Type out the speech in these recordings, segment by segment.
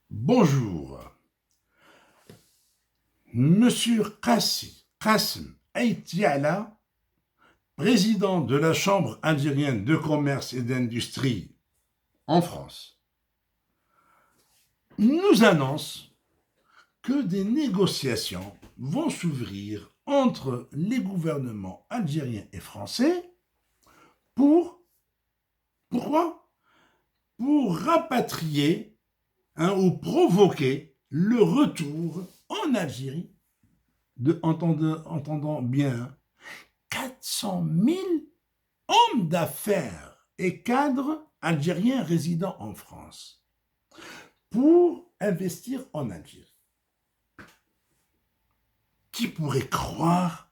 Bonjour, Monsieur Qassem Aïtiala, président de la Chambre algérienne de commerce et d'industrie en France, nous annonce que des négociations vont s'ouvrir entre les gouvernements algériens et français pourquoi? Pour rapatrier ou provoquer le retour en Algérie entendant bien 400 000 hommes d'affaires et cadres algériens résidant en France pour investir en Algérie. Qui pourrait croire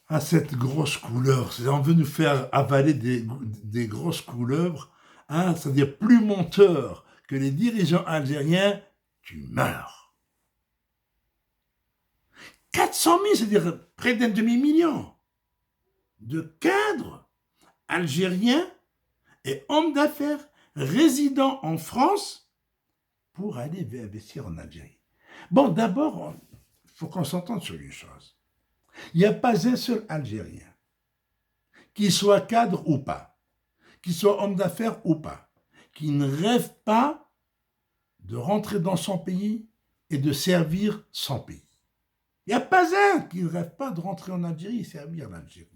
à cette grosse couleuvre? On veut nous faire avaler des grosses couleuvres, c'est-à-dire plus monteurs que les dirigeants algériens, tu meurs. 400 000, c'est-à-dire près d'un demi-million de cadres algériens et hommes d'affaires résidant en France pour aller investir en Algérie. Bon, d'abord, il faut qu'on s'entende sur une chose. Il n'y a pas un seul Algérien, qu'il soit cadre ou pas, qu'il soit homme d'affaires ou pas, qui ne rêve pas de rentrer dans son pays et de servir son pays. Il n'y a pas un qui ne rêve pas de rentrer en Algérie et servir l'Algérie.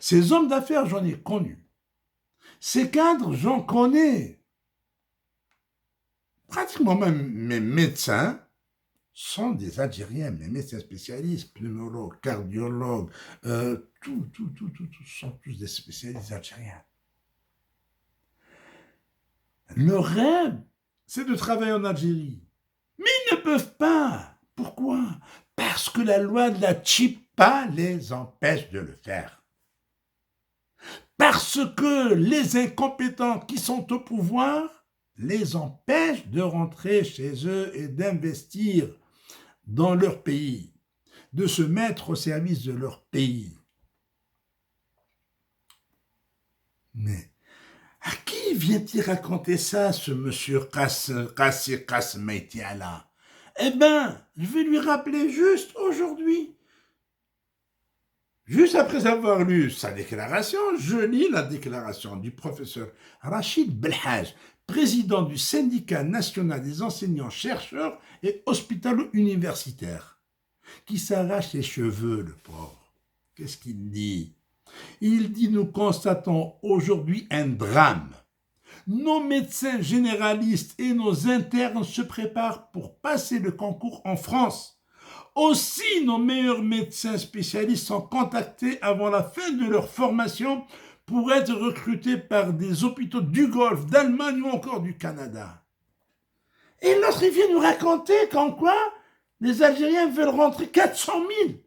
Ces hommes d'affaires, j'en ai connus. Ces cadres, j'en connais. Pratiquement même mes médecins sont des Algériens, mes médecins spécialistes, pneumologues, cardiologues, tous sont tous des spécialistes algériens. Le rêve, c'est de travailler en Algérie. Mais ils ne peuvent pas. Pourquoi? Parce que la loi de la Tchipa les empêche de le faire. Parce que les incompétents qui sont au pouvoir les empêchent de rentrer chez eux et d'investir dans leur pays, de se mettre au service de leur pays. Mais à qui vient-il raconter ça, ce monsieur Qassem Aïtiala? Eh bien, je vais lui rappeler juste aujourd'hui. Juste après avoir lu sa déclaration, je lis la déclaration du professeur Rachid Belhaj, président du syndicat national des enseignants-chercheurs et hospitalo-universitaires, qui s'arrache les cheveux, le pauvre. Qu'est-ce qu'il dit? Il dit: nous constatons aujourd'hui un drame. Nos médecins généralistes et nos internes se préparent pour passer le concours en France. Aussi, nos meilleurs médecins spécialistes sont contactés avant la fin de leur formation pour être recrutés par des hôpitaux du Golfe, d'Allemagne ou encore du Canada. Et l'autre, il vient nous raconter qu'en quoi les Algériens veulent rentrer 400 000.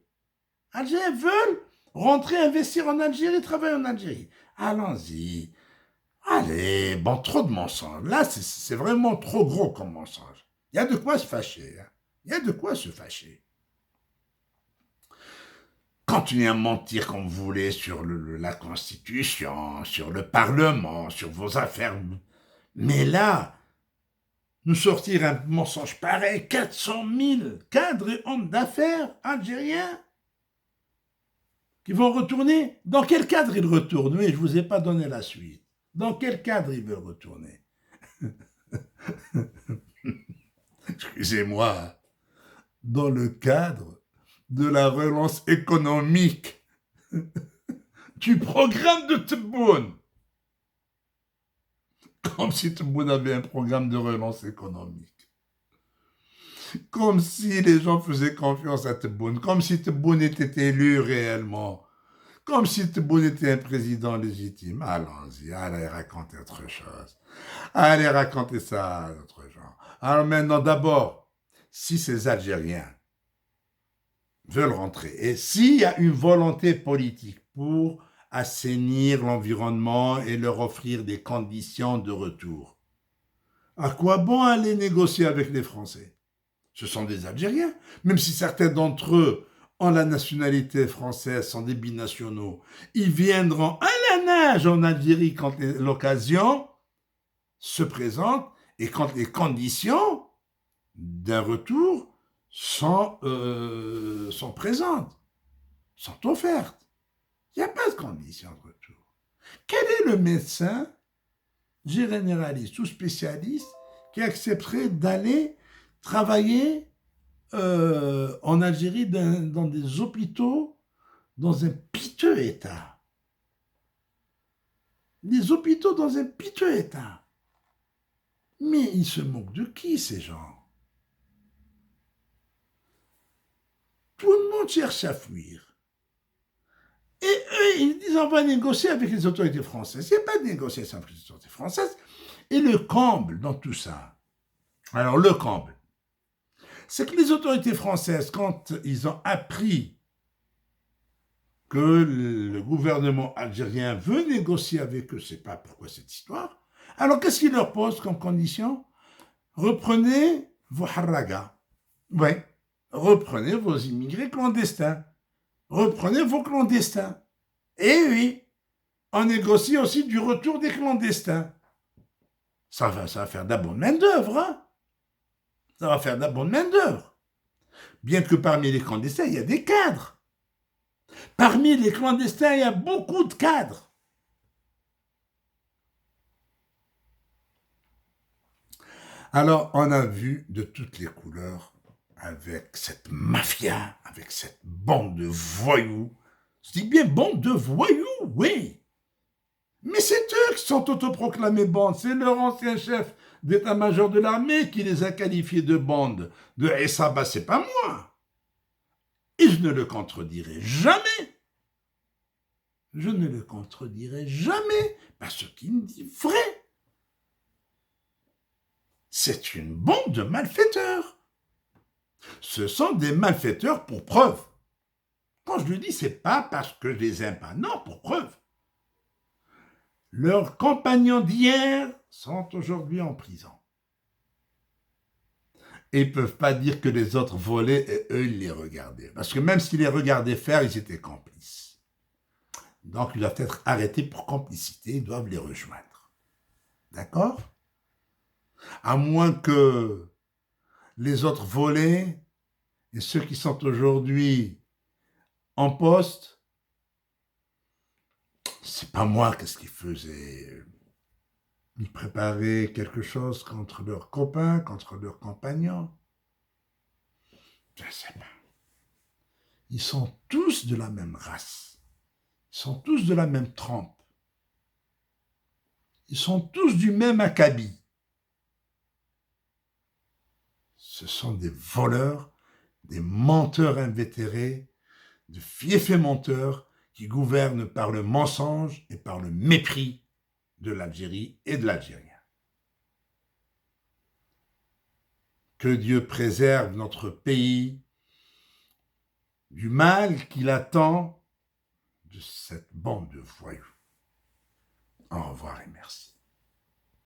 Algériens veulent rentrer, investir en Algérie, travailler en Algérie. Allons-y. Allez, bon, trop de mensonges. Là, c'est vraiment trop gros comme mensonge. Il y a de quoi se fâcher. Il y a de quoi se fâcher. Continuez à mentir comme vous voulez sur la Constitution, sur le Parlement, sur vos affaires. Mais là, nous sortir un mensonge pareil, 400 000 cadres et hommes d'affaires algériens qui vont retourner. Dans quel cadre ils retournent? Oui, je ne vous ai pas donné la suite. Dans quel cadre ils veulent retourner? Excusez-moi. Dans le cadre de la relance économique du programme de Tebboune. Comme si Tebboune avait un programme de relance économique. Comme si les gens faisaient confiance à Tebboune. Comme si Tebboune était élu réellement. Comme si Tebboune était un président légitime. Allons-y, allez raconter autre chose. Allez raconter ça à d'autres gens. Alors maintenant, d'abord, si ces Algériens veulent rentrer, et s'il y a une volonté politique pour assainir l'environnement et leur offrir des conditions de retour, à quoi bon aller négocier avec les Français? Ce sont des Algériens, même si certains d'entre eux ont la nationalité française, sont des binationaux. Ils viendront à la nage en Algérie quand l'occasion se présente et quand les conditions d'un retour sont présentes, sont offertes. Il n'y a pas de conditions de retour. Quel est le médecin généraliste ou spécialiste qui accepterait d'aller travailler en Algérie dans des hôpitaux dans un piteux état? Des hôpitaux dans un piteux état. Mais ils se moquent de qui, ces gens? Tout le monde cherche à fuir. Et eux, ils disent on va négocier avec les autorités françaises. Il n'y a pas de négociation avec les autorités françaises. Et le comble dans tout ça, alors le comble, c'est que les autorités françaises, quand ils ont appris que le gouvernement algérien veut négocier avec eux, je ne sais pas pourquoi cette histoire, alors qu'est-ce qu'ils leur posent comme condition? Reprenez vos harragas. Oui, reprenez vos immigrés clandestins. Reprenez vos clandestins. Et oui, on négocie aussi du retour des clandestins. Ça va faire de la bonne main-d'œuvre, hein? Ça va faire de la bonne main-d'œuvre. Bien que parmi les clandestins, il y a des cadres. Parmi les clandestins, il y a beaucoup de cadres. Alors, on a vu de toutes les couleurs avec cette mafia, avec cette bande de voyous. Je dis bien bande de voyous, oui. Mais c'est eux qui sont autoproclamés bandes. C'est leur ancien chef d'état-major de l'armée qui les a qualifiés de bande. Et ça, bah, c'est pas moi. Et je ne le contredirai jamais. Je ne le contredirai jamais parce qu'il me dit vrai. C'est une bande de malfaiteurs. Ce sont des malfaiteurs pour preuve. Quand je le dis, c'est pas parce que je les aime pas. Non, pour preuve. Leurs compagnons d'hier sont aujourd'hui en prison. Et ils ne peuvent pas dire que les autres volaient et eux, ils les regardaient. Parce que même s'ils les regardaient faire, ils étaient complices. Donc, ils doivent être arrêtés pour complicité, ils doivent les rejoindre. D'accord? À moins que les autres volaient et ceux qui sont aujourd'hui en poste, c'est pas moi qu'est-ce qu'ils faisaient. Ils préparaient quelque chose contre leurs copains, contre leurs compagnons. Je ne sais pas. Ils sont tous de la même race. Ils sont tous de la même trempe. Ils sont tous du même acabit. Ce sont des voleurs, des menteurs invétérés, de fiefs menteurs qui gouvernent par le mensonge et par le mépris de l'Algérie et de l'Algérien. Que Dieu préserve notre pays du mal qu'il attend de cette bande de voyous. Au revoir et merci.